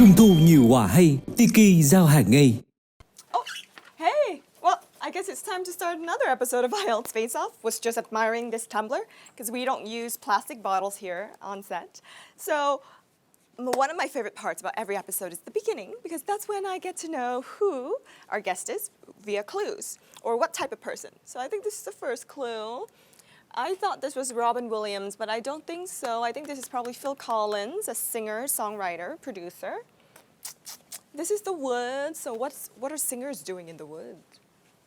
Trung thu nhiều quà hay, Tiki giao hàng ngay. Oh, hey! Well, I guess it's time to start another episode of IELTS Face-Off. Was just admiring this tumbler because we don't use plastic bottles here on set. So one of my favorite parts about every episode is the beginning because that's when I get to know who our guest is via clues or what type of person. So I think this is the first clue. I thought this was Robin Williams, but I don't think so. I think this is probably Phil Collins, a singer, songwriter, producer. This is the woods. So what are singers doing in the woods?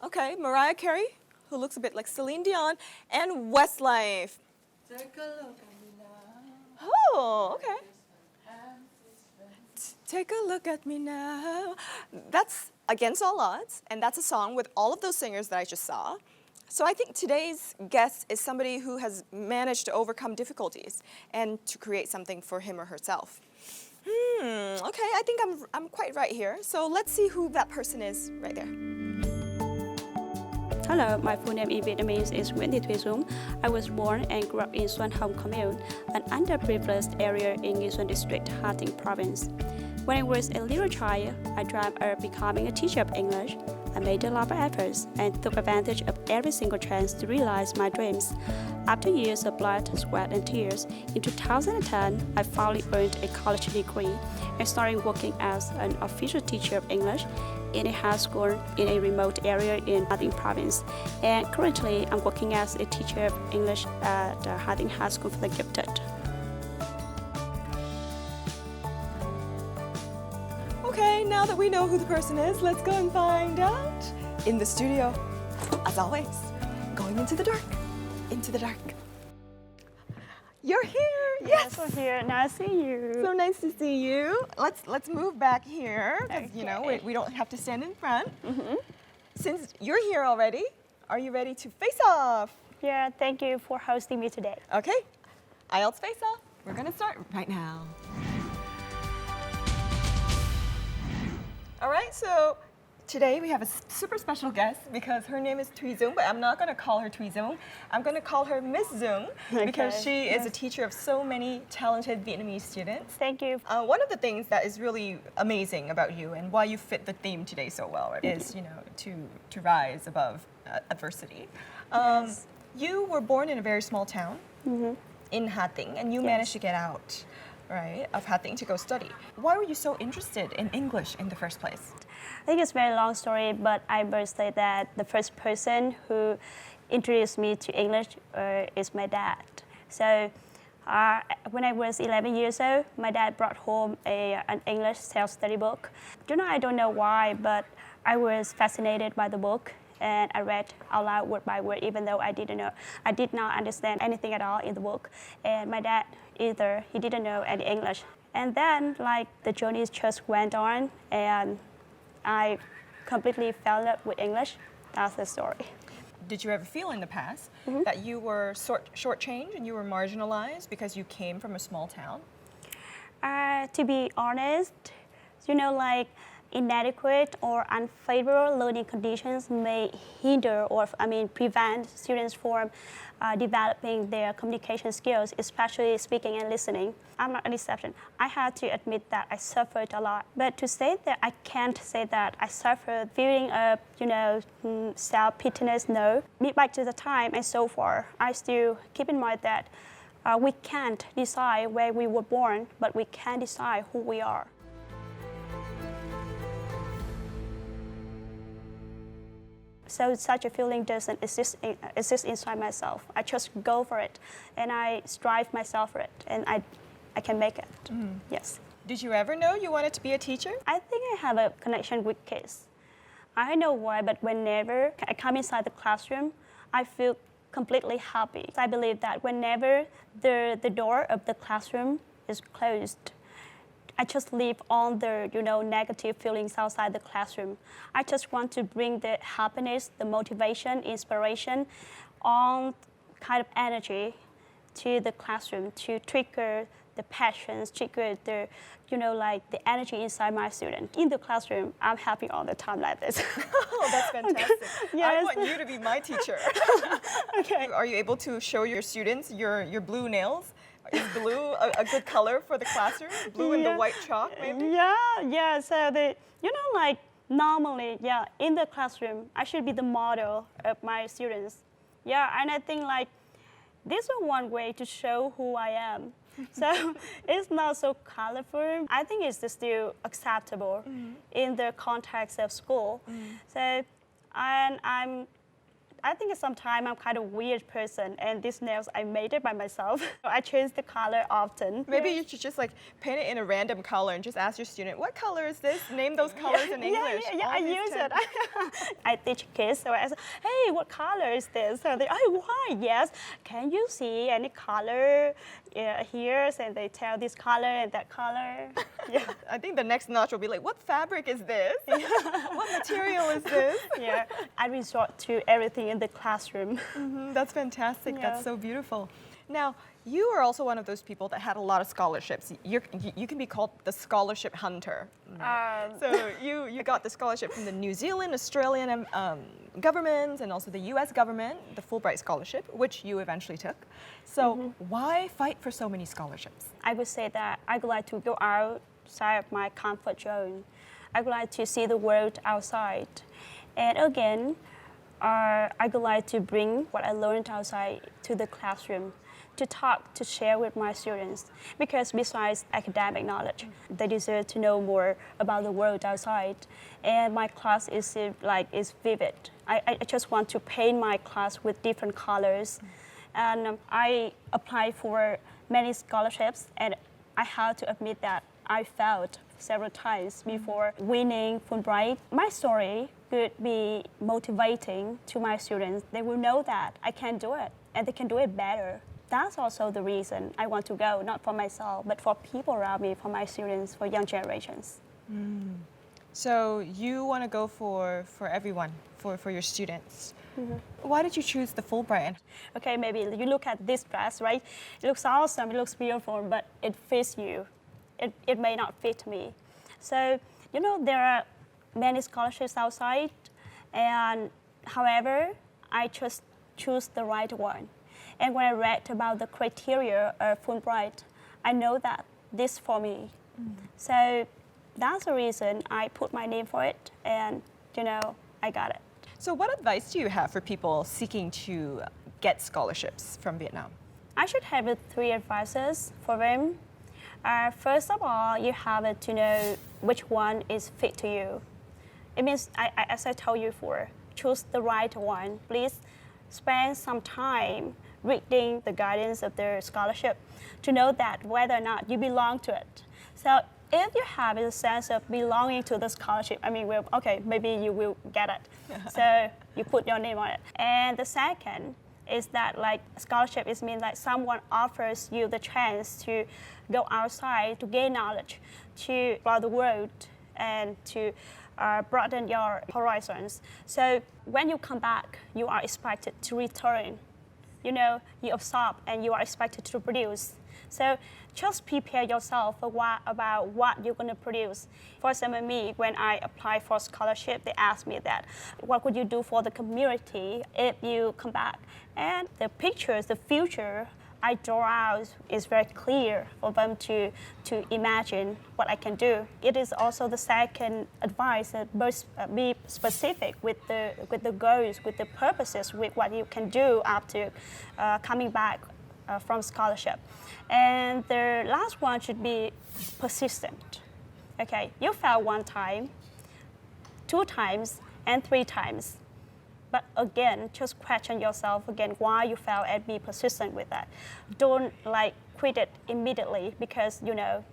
Okay, Mariah Carey, who looks a bit like Celine Dion, and Westlife. Take a look at me now. Oh, okay. Take a look at me now. That's Against All Odds, and that's a song with all of those singers that I just saw. So I think today's guest is somebody who has managed to overcome difficulties and to create something for him or herself. Okay, I think I'm quite right here. So let's see who that person is right there. Hello, my full name in Vietnamese is Nguyễn Thùy Dung. I was born and grew up in Xuân Hồng Commune, an underprivileged area in Nghi Xuân District, Hà Tĩnh Province. When I was a little child, I dreamt of becoming a teacher of English. I made a lot of efforts and took advantage of every single chance to realize my dreams. After years of blood, sweat, and tears, in 2010, I finally earned a college degree and started working as an official teacher of English in a high school in a remote area in Hà Tĩnh Province. And currently, I'm working as a teacher of English at Hà Tĩnh High School for the Gifted. Okay, now that we know who the person is, let's go and find out in the studio. As always, going into the dark. Into the dark. You're here. Yes. we're here. Nice to see you. So nice to see you. Let's move back here because you know we don't have to stand in front. Since you're here already, are you ready to face off? Yeah, thank you for hosting me today. Okay, IELTS face off. We're gonna start right now. All right, so today we have a super special guest because her name is Thùy Dung, but I'm not going to call her Thùy Dung. I'm going to call her Miss Dung because she is a teacher of so many talented Vietnamese students. Thank you. One of the things that is really amazing about you and why you fit the theme today so well is, you know, to rise above adversity. You were born in a very small town in Hà Tĩnh, and you managed to get out. Right, of Hà Tĩnh to go study. Why were you so interested in English in the first place? I think it's a very long story, but I must say that the first person who introduced me to English is my dad. So when I was 11 years old, my dad brought home an English self-study book. I don't know why, but I was fascinated by the book. And I read out loud word by word, even though I did not understand anything at all in the book. And my dad either, he didn't know any English. And then, like, the journey just went on, and I completely fell in love with English. That's the story. Did you ever feel in the past that you were shortchanged and you were marginalized because you came from a small town? To be honest, inadequate or unfavorable learning conditions may hinder or prevent students from developing their communication skills, especially speaking and listening. I'm not an exception. I had to admit that I suffered a lot. But to say that I can't say that I suffered feeling of, self-pityness, no. Back to the time and so far, I still keep in mind that we can't decide where we were born, but we can decide who we are. So such a feeling doesn't exist inside myself. I just go for it, and I strive myself for it, and I can make it. Yes. Did you ever know you wanted to be a teacher? I think I have a connection with kids. I don't know why, but whenever I come inside the classroom, I feel completely happy. I believe that whenever the door of the classroom is closed, I just leave all the negative feelings outside the classroom. I just want to bring the happiness, the motivation, inspiration, all kind of energy to the classroom to trigger the passions, trigger the the energy inside my student. In the classroom, I'm happy all the time like this. Oh, that's fantastic. Yes. I want you to be my teacher. Okay. Are you able to show your students your blue nails? Is blue a good color for the classroom? Blue and the white chalk, maybe? Yeah. So like normally, in the classroom, I should be the model of my students. Yeah, and I think like this is one way to show who I am. So it's not so colorful. I think it's still acceptable in the context of school. So, and I think sometimes I'm kind of weird person, and these nails I made it by myself. I change the color often. Maybe you should just like paint it in a random color and just ask your student, what color is this? Name those colors in English. Yeah, I use it. I teach kids, so I say, hey, what color is this? So they, oh, why? Yes. Can you see any color here? And they tell this color and that color. Yeah. I think the next notch will be like, what fabric is this? What material is this? Yeah, I resort to everything in the classroom. That's fantastic. Yeah. That's so beautiful. Now, you are also one of those people that had a lot of scholarships. You can be called the scholarship hunter. So you got the scholarship from the New Zealand, Australian governments, and also the US government, the Fulbright scholarship, which you eventually took. So why fight for so many scholarships? I would say that I would like to go outside of my comfort zone. I would like to see the world outside. And again, I would like to bring what I learned outside to the classroom, to talk, to share with my students. Because besides academic knowledge, they deserve to know more about the world outside. And my class is vivid. I just want to paint my class with different colors. And I applied for many scholarships, and I have to admit that I failed several times before winning Fulbright. My story could be motivating to my students. They will know that I can do it, and they can do it better. That's also the reason I want to go, not for myself, but for people around me, for my students, for young generations. So you want to go for everyone, for your students. Why did you choose the Fulbright? Okay, maybe you look at this dress, right? It looks awesome, it looks beautiful, but it fits you. It may not fit me. So, there are many scholarships outside, and however, I just choose the right one. And when I read about the criteria of Fulbright, I know that this for me. So that's the reason I put my name for it, and I got it. So what advice do you have for people seeking to get scholarships from Vietnam? I should have 3 advices for them. First of all, you have to know which one is fit to you. It means, as I told you before, choose the right one. Please spend some time reading the guidance of the scholarship to know that whether or not you belong to it. So if you have a sense of belonging to the scholarship, maybe you will get it. So you put your name on it. And the second is that scholarship is mean that someone offers you the chance to go outside to gain knowledge, to explore the world, and to broaden your horizons. So when you come back, you are expected to return. You absorb and you are expected to produce. So just prepare yourself about what you're going to produce. For example, me, when I applied for scholarship, they asked me that, what could you do for the community if you come back? And the pictures, the future I draw out is very clear for them to imagine what I can do. It is also the second advice that be specific with the goals, with the purposes, with what you can do after coming back from scholarship. And the last one should be persistent. Okay, you fail 1 time, 2 times, and 3 times. But again, just question yourself again why you fail and be persistent with that. Don't quit it immediately because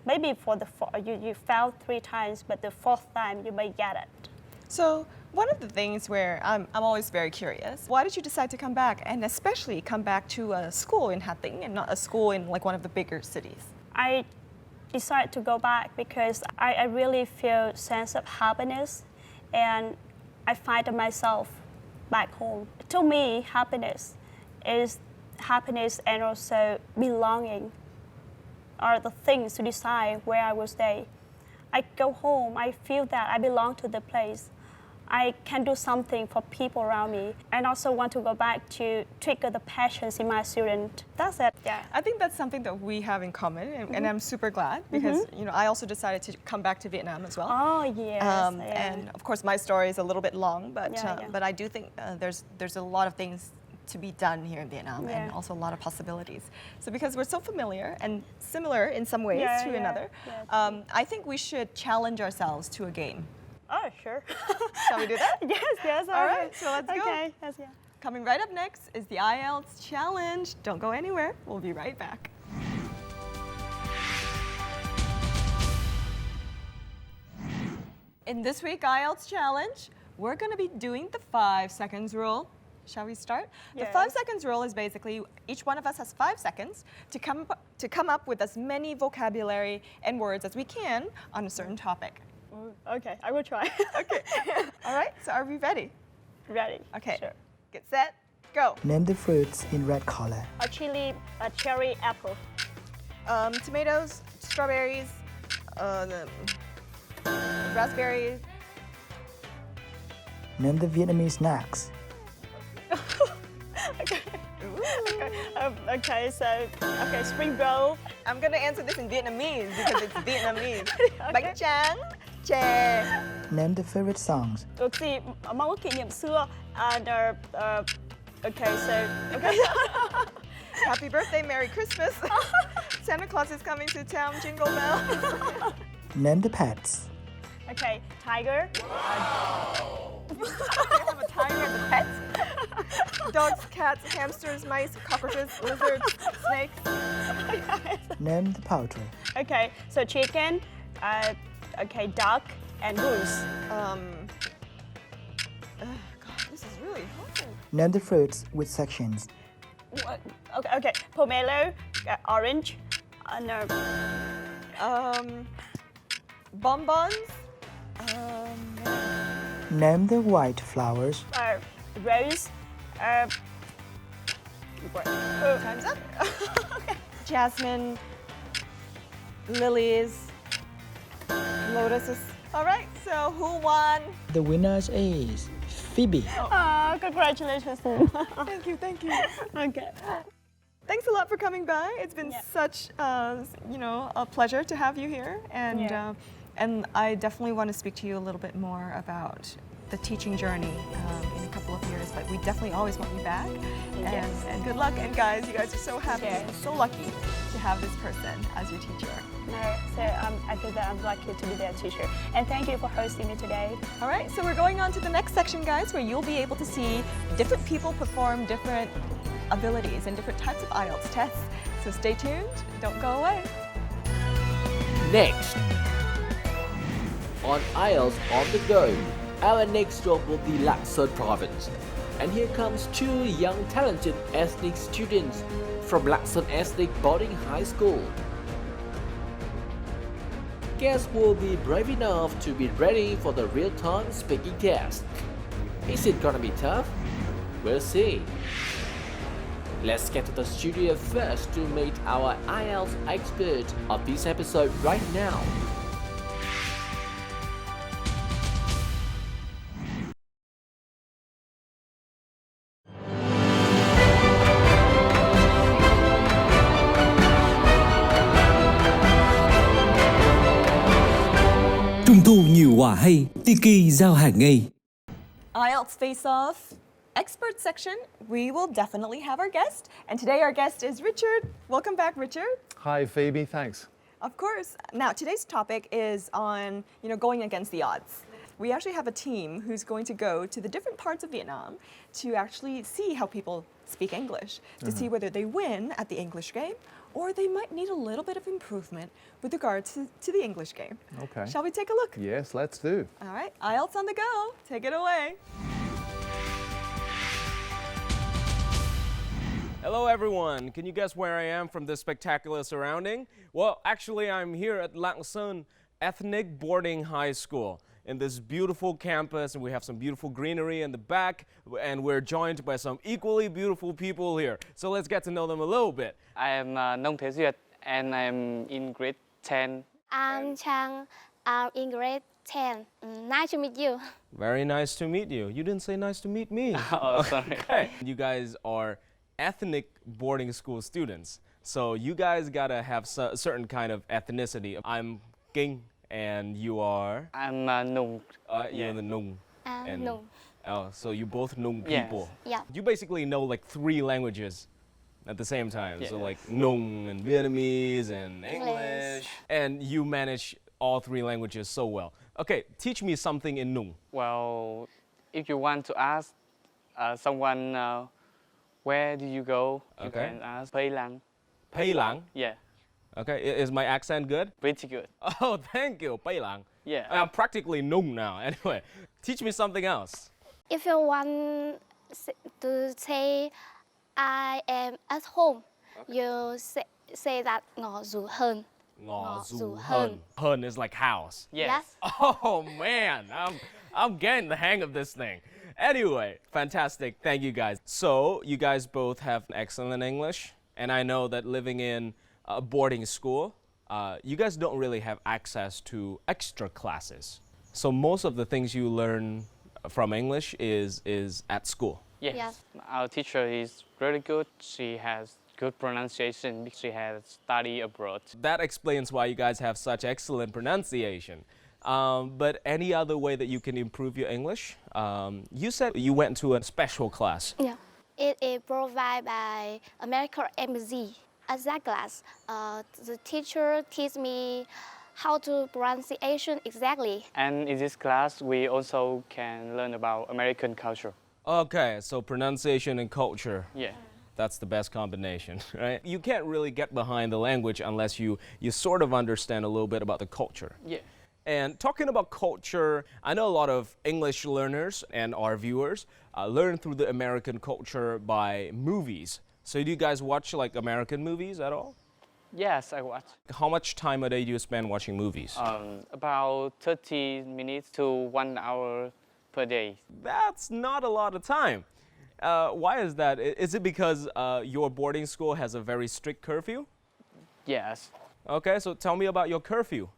maybe for you failed 3 times, but the 4th time you may get it. So one of the things where I'm always very curious, why did you decide to come back, and especially come back to a school in Hà Tĩnh and not a school in one of the bigger cities? I decided to go back because I really feel a sense of happiness, and I find myself back home. To me, happiness is happiness and also belonging are the things to decide where I will stay. I go home, I feel that I belong to the place. I can do something for people around me, and also want to go back to trigger the passions in my student. That's it. Yeah. I think that's something that we have in common, and I'm super glad because I also decided to come back to Vietnam as well. Oh yes. And of course, my story is a little bit long, but Yeah. but I do think there's a lot of things to be done here in Vietnam, and also a lot of possibilities. So because we're so familiar and similar in some ways to another, I think we should challenge ourselves to a game. Oh sure. Shall we do that? Yes. All right, so let's go. Okay. Yes, yeah. Coming right up next is the IELTS challenge. Don't go anywhere. We'll be right back. In this week's IELTS challenge, we're going to be doing the 5 seconds rule. Shall we start? The 5 seconds rule is basically each one of us has 5 seconds to come up with as many vocabulary and words as we can on a certain topic. Okay, I will try. Okay. All right, so are we ready? Ready. Okay. Sure. Get set, go. Name the fruits in red color. A chili, a cherry, apple. Tomatoes, strawberries, raspberries. Name the Vietnamese snacks. Okay, spring roll. I'm gonna answer this in Vietnamese because it's Vietnamese. Bánh tráng, chè. Name the favorite songs. Được gì? Mong ước kỷ niệm xưa. Okay. Happy birthday, Merry Christmas. Santa Claus is coming to town, jingle bell. Name the pets. Okay, tiger. You have a tiger as a pet? Dogs, cats, hamsters, mice, cockroaches, lizards, snakes. Name the poultry. Okay, so chicken, duck, and goose. God, this is really hard. Name the fruits with sections. What? Okay, pomelo, orange, Bonbons. Name the white flowers. rose, Time's up. Jasmine, lilies, lotuses. All right, so who won? The winner is Phoebe. congratulations. Thank you. Okay. Thanks a lot for coming by. It's been such, a pleasure to have you here, and I definitely want to speak to you a little bit more about the teaching journey in a couple of years. But we definitely always want you back. And good luck. And guys, you guys are so happy and so lucky to have this person as your teacher. So I feel that I'm lucky to be their teacher. And thank you for hosting me today. All right, so we're going on to the next section, guys, where you'll be able to see different people perform different abilities and different types of IELTS tests. So stay tuned, don't go away. Next, on IELTS on the go, our next stop will be Lạng Sơn province. And here comes two young talented ethnic students from Lạng Sơn Ethnic Boarding High School. Guests will be brave enough to be ready for the real-time speaking test. Is it gonna be tough? We'll see. Let's get to the studio first to meet our IELTS expert of this episode right now. Trung thu nhiều quà hay, Tiki giao hàng ngay. IELTS Face-Off expert section, we will definitely have our guest. And today our guest is Richard. Welcome back, Richard. Hi, Phoebe. Thanks. Of course. Now, today's topic is on, going against the odds. We actually have a team who's going to go to the different parts of Vietnam to actually see how people speak English, to see whether they win at the English game or they might need a little bit of improvement with regards to the English game. Okay. Shall we take a look? Yes, let's do. All right, IELTS on the go. Take it away. Hello everyone, can you guess where I am from this spectacular surrounding? Well, actually I'm here at Lạng Sơn Ethnic Boarding High School in this beautiful campus, and we have some beautiful greenery in the back, and we're joined by some equally beautiful people here. So let's get to know them a little bit. I am Nông Thế Duyệt and I'm in grade 10. I'm Trang. I'm in grade 10. Nice to meet you. Very nice to meet you. You didn't say nice to meet me. Oh, sorry. Okay. You guys are ethnic boarding school students. So you guys gotta have a certain kind of ethnicity. I'm Kinh and you are? I'm Nung. You're the Nung. And- No. Oh, so you both Nung Yes. people. Yeah. You basically know like 3 languages at the same time. So Yes. like Nung and Vietnamese and English. And you manage all 3 languages so well. Okay, teach me something in Nung. Well, if you want to ask someone where do you go, you Okay. can ask Pei Lang. Pei Lang. Yeah, Okay, is my accent good? pretty good. Oh, thank you, Pei Lang. Yeah. I'm practically Nung now. Anyway, teach me something else. If you want to say I am at home, you say that ngõ dù hơn. Ngõ Ngõ dù dù hơn. hơn. Hơn is like house. Yes. Oh man, I'm getting the hang of this thing. Anyway, fantastic. Thank you guys. So you guys both have excellent English, and I know that living in a boarding school, you guys don't really have access to extra classes. So most of the things you learn from English is at school. Yes. Yes. Our teacher is really good. She has good pronunciation. She has studied abroad. That explains why you guys have such excellent pronunciation. But any other way that you can improve your English? You said you went to a special class. Yeah. It is provided by American Embassy. At that class, the teacher teach me how to pronunciation exactly. And in this class, we also can learn about American culture. Okay, so pronunciation and culture. Yeah. That's the best combination, right? You can't really get behind the language unless you sort of understand a little bit about the culture. Yeah. And talking about culture, I know a lot of English learners and our viewers learn through the American culture by movies. So do you guys watch like American movies at all? Yes, I watch. How much time a day do you spend watching movies? About 30 minutes to 1 hour per day. That's not a lot of time. Why is that? Is it because your boarding school has a very strict curfew? Yes. Okay, so tell me about your curfew.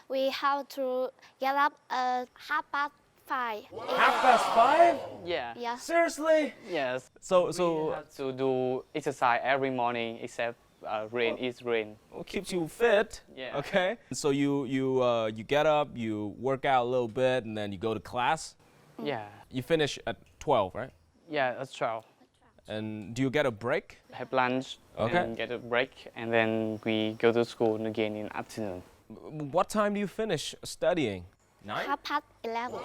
We have to get up at 5:30. 5:30? Yeah. Yeah. Seriously? Yes. So We have to do exercise every morning except rain is rain. it keeps you fit. Yeah. Okay. So you get up, you work out a little bit, and then you go to class. Yeah. You finish at 12, right? Yeah, that's 12. And do you get a break? Have lunch Okay. and get a break, and then we go to school again in afternoon. What time do you finish studying? 9? 11:30.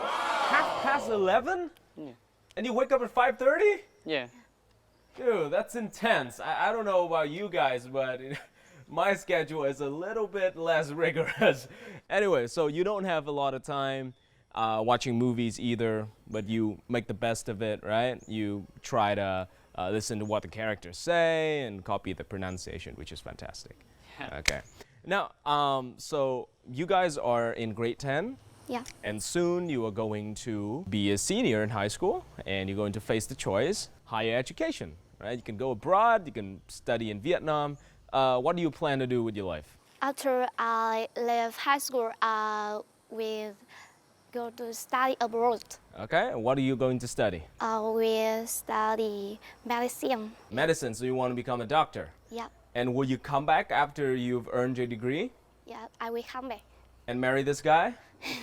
11:30? Yeah. And you wake up at 5:30? Yeah. Dude, that's intense. I don't know about you guys, but my schedule is a little bit less rigorous. Anyway, so you don't have a lot of time watching movies either, but you make the best of it, right? You try to listen to what the characters say and copy the pronunciation, which is fantastic. Okay. Now, so you guys are in grade 10. Yeah. And soon you are going to be a senior in high school and you're going to face the choice, higher education, right? You can go abroad, you can study in Vietnam. What do you plan to do with your life? After I left high school, I will go to study abroad. Okay, and what are you going to study? I will study medicine. Medicine, so you want to become a doctor. Yeah. And will you come back after you've earned your degree Yeah, I will come back. and marry this guy?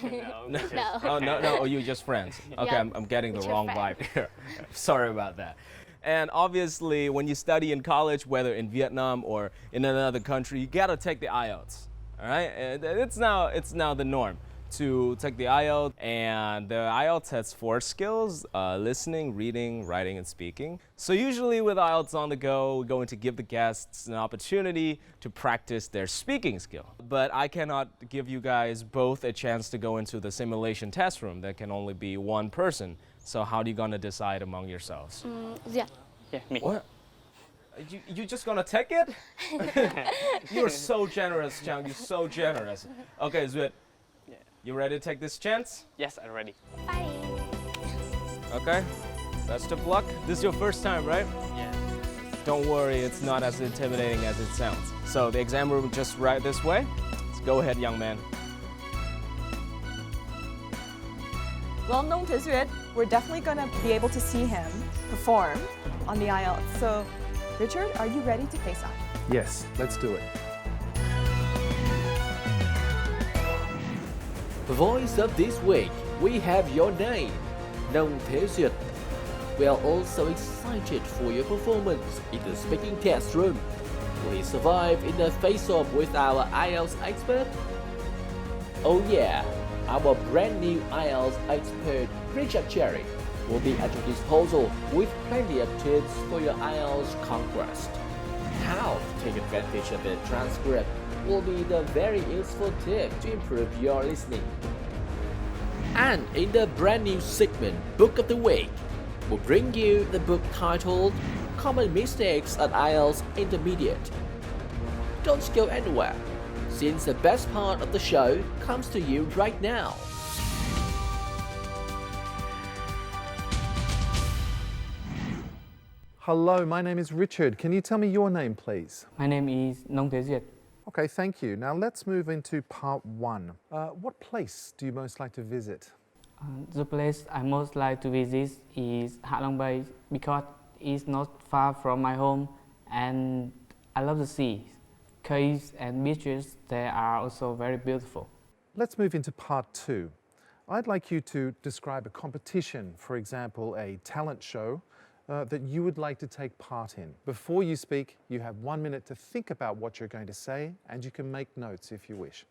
No. Oh, no, oh, you're just friends. Okay, Yeah, I'm getting the we're wrong friends. vibe here. Sorry about that. And obviously, when you study in college, whether in Vietnam or in another country, you gotta take the IELTS, all right? And it's now the norm to take the IELTS, and the IELTS has 4 skills, listening, reading, writing, and speaking. So usually with IELTS on the go, we're going to give the guests an opportunity to practice their speaking skill. But I cannot give you guys both a chance to go into the simulation test room. There can only be one person. So how are you gonna decide among yourselves? Yeah. Yeah, me. What? You just gonna take it? You're so generous, Chang. You're so generous. Okay, Duyệt. Yeah. You ready to take this chance? Yes, I'm ready. Bye. Okay. Best of luck. This is your first time, right? Yeah. Don't worry, it's not as intimidating as it sounds. So the exam room just right this way. Let's go ahead, young man. Well, Nong Tae-Duyệt, we're definitely going to be able to see him perform on the IELTS. So, Richard, are you ready to face off? Yes, let's do it. The voice of this week, we have your name, Nong Tae-Duyệt. We are also excited for your performance in the speaking test room. Will you survive in the face-off with our IELTS expert? Oh yeah, our brand new IELTS expert, Richard Cherry, will be at your disposal with plenty of tips for your IELTS conquest. How to take advantage of the transcript will be the very useful tip to improve your listening. And in the brand new segment, Book of the Week, we'll bring you the book titled Common Mistakes at IELTS Intermediate. Don't go anywhere, since the best part of the show comes to you right now. Hello, my name is Richard. Can you tell me your name, please? My name is Nong Tae-Duyệt. Okay, thank you. Now let's move into part one. What place do you most like to visit? The place I most like to visit is Hạ Long Bay because it's not far from my home and I love the sea. Caves and beaches, they are also very beautiful. Let's move into part two. I'd like you to describe a competition, for example, a talent show that you would like to take part in. Before you speak, you have 1 minute to think about what you're going to say, and you can make notes if you wish.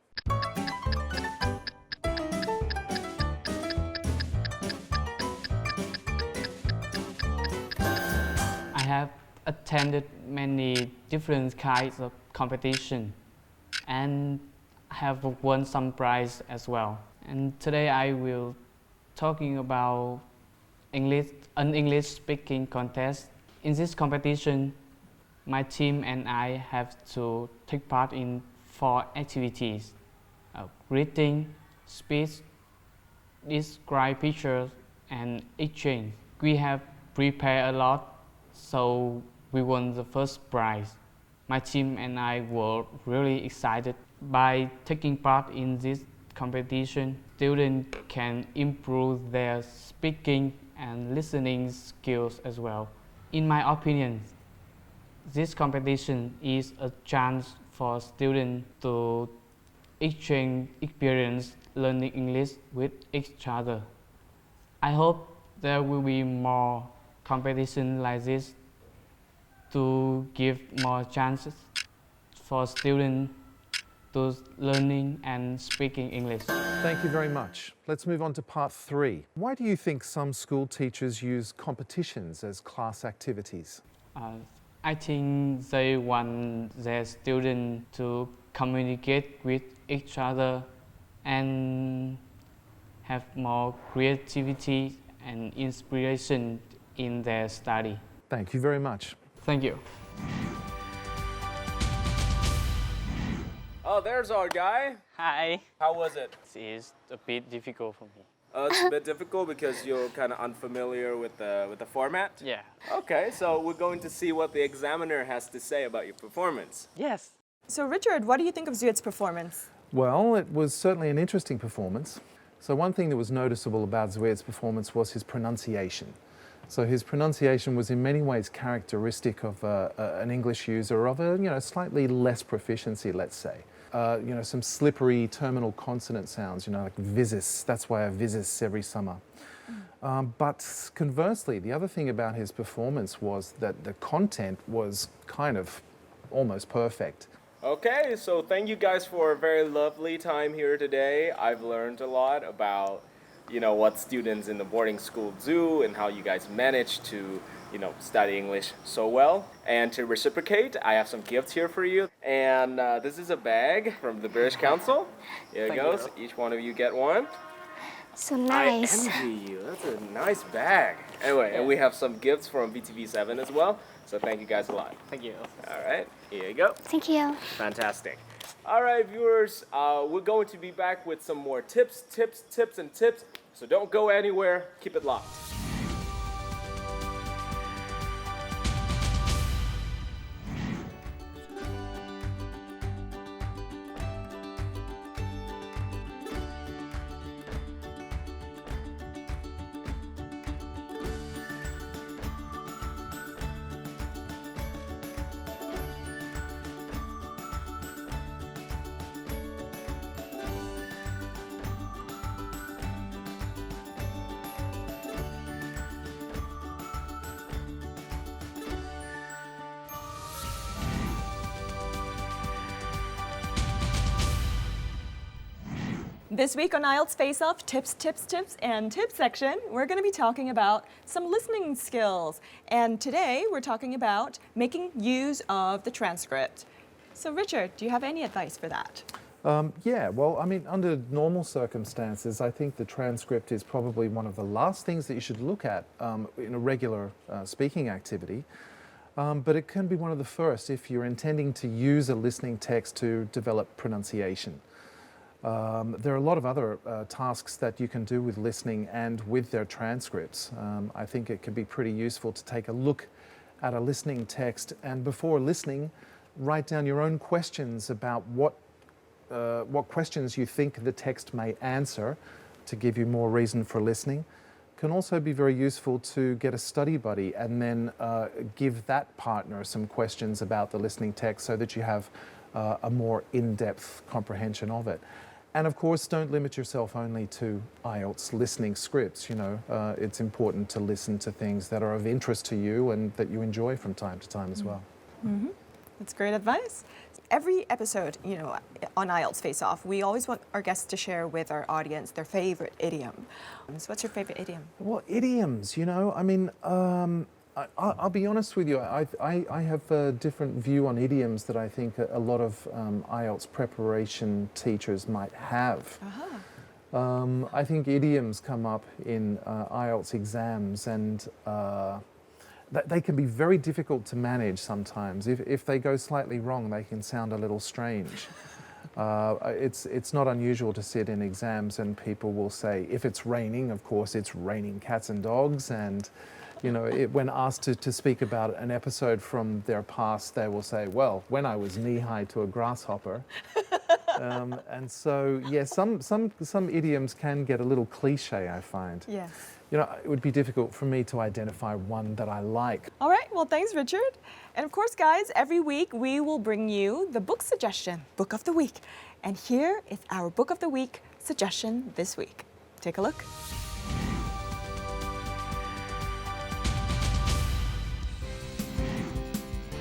I have attended many different kinds of competition and have won some prize as well. And today I will talking about an English speaking contest. In this competition, my team and I have to take part in 4 activities: reading, speech, describe pictures, and exchange. We have prepared a lot, so we won the first prize. My team and I were really excited. By taking part in this competition, students can improve their speaking and listening skills as well. In my opinion, this competition is a chance for students to exchange experience learning English with each other. I hope there will be more competition like this to give more chances for students to learning and speaking English. Thank you very much. Let's move on to part three. Why do you think some school teachers use competitions as class activities? I think they want their students to communicate with each other and have more creativity and inspiration in their study. Thank you very much. Thank you. Oh, there's our guy. Hi. How was it? It's a bit difficult for me. It's a bit difficult because you're kind of unfamiliar with the format? Yeah. Okay, so we're going to see what the examiner has to say about your performance. Yes. So, Richard, what do you think of Duyet's performance? Well, it was certainly an interesting performance. So one thing that was noticeable about Duyet's performance was his pronunciation. So his pronunciation was in many ways characteristic of an English user of a slightly less proficiency, let's say. Some slippery terminal consonant sounds, like visis. That's why I visis every summer. But conversely, the other thing about his performance was that the content was kind of almost perfect. Okay, so thank you guys for a very lovely time here today. I've learned a lot about, what students in the boarding school do and how you guys manage to, study English so well. And to reciprocate, I have some gifts here for you. And this is a bag from the British Council. Here it goes. Each one of you get one. So nice. I envy you. That's a nice bag. Anyway, and we have some gifts from VTV7 as well. So thank you guys a lot. Thank you. All right, here you go. Thank you. Fantastic. All right, viewers, we're going to be back with some more tips. So don't go anywhere. Keep it locked. This week on IELTS Face-Off tips section, we're going to be talking about some listening skills. And today we're talking about making use of the transcript. So Richard, do you have any advice for that? Yeah, well, I mean, under normal circumstances, I think the transcript is probably one of the last things that you should look at in a regular speaking activity. But it can be one of the first if you're intending to use a listening text to develop pronunciation. There are a lot of other tasks that you can do with listening and with their transcripts. I think it can be pretty useful to take a look at a listening text and before listening, write down your own questions about what questions you think the text may answer to give you more reason for listening. Can also be very useful to get a study buddy and then give that partner some questions about the listening text so that you have a more in-depth comprehension of it. And of course, don't limit yourself only to IELTS listening scripts. You know, it's important to listen to things that are of interest to you and that you enjoy from time to time as well. Mm-hmm. That's great advice. Every episode, you know, on IELTS Face-Off, we always want our guests to share with our audience their favorite idiom. So what's your favorite idiom? Well, idioms, you know, I mean, I'll be honest with you, I have a different view on idioms that I think a lot of IELTS preparation teachers might have. Uh-huh. I think idioms come up in IELTS exams and they can be very difficult to manage sometimes. If they go slightly wrong, they can sound a little strange. It's not unusual to sit in exams and people will say, if it's raining, of course, it's raining cats and dogs. And, you know, when asked to speak about an episode from their past, they will say, well, when I was knee-high to a grasshopper. And so, yeah, some idioms can get a little cliche, I find. Yes. You know, it would be difficult for me to identify one that I like. All right, well, thanks, Richard. And of course, guys, every week we will bring you the book suggestion, Book of the Week. And here is our Book of the Week suggestion this week. Take a look.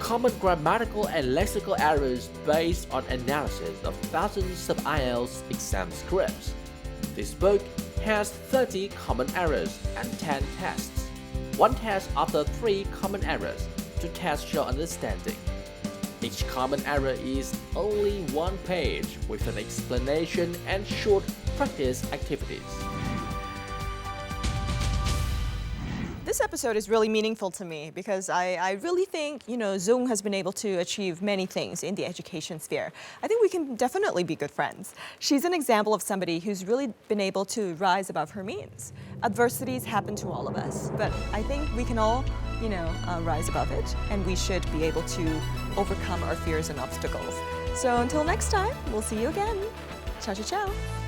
Common grammatical and lexical errors based on analysis of thousands of IELTS exam scripts. This book has 30 common errors and 10 tests. One test after 3 common errors to test your understanding. Each common error is only 1 page with an explanation and short practice activities. This episode is really meaningful to me because I really think, you know, Dung has been able to achieve many things in the education sphere. I think we can definitely be good friends. She's an example of somebody who's really been able to rise above her means. Adversities happen to all of us, but I think we can all, you know, rise above it, and we should be able to overcome our fears and obstacles. So until next time, we'll see you again. Ciao, ciao, ciao.